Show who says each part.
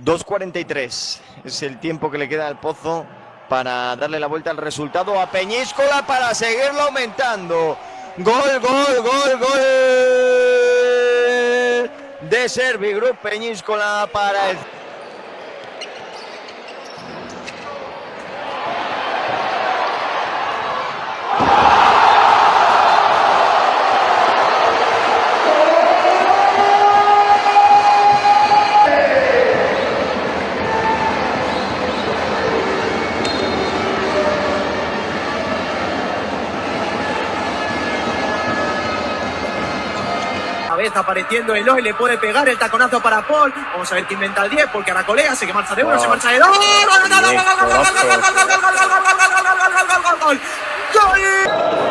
Speaker 1: 2:43 es el tiempo que le queda al Pozo para darle la vuelta al resultado a Peñíscola para seguirlo aumentando. Gol de Servigroup Peñíscola para el...
Speaker 2: Apareciendo Eloy, le puede pegar el taconazo para Paul. Vamos a ver quién inventa el 10, porque Aracolea se que marcha de uno, se marcha de dos. ¡Gol!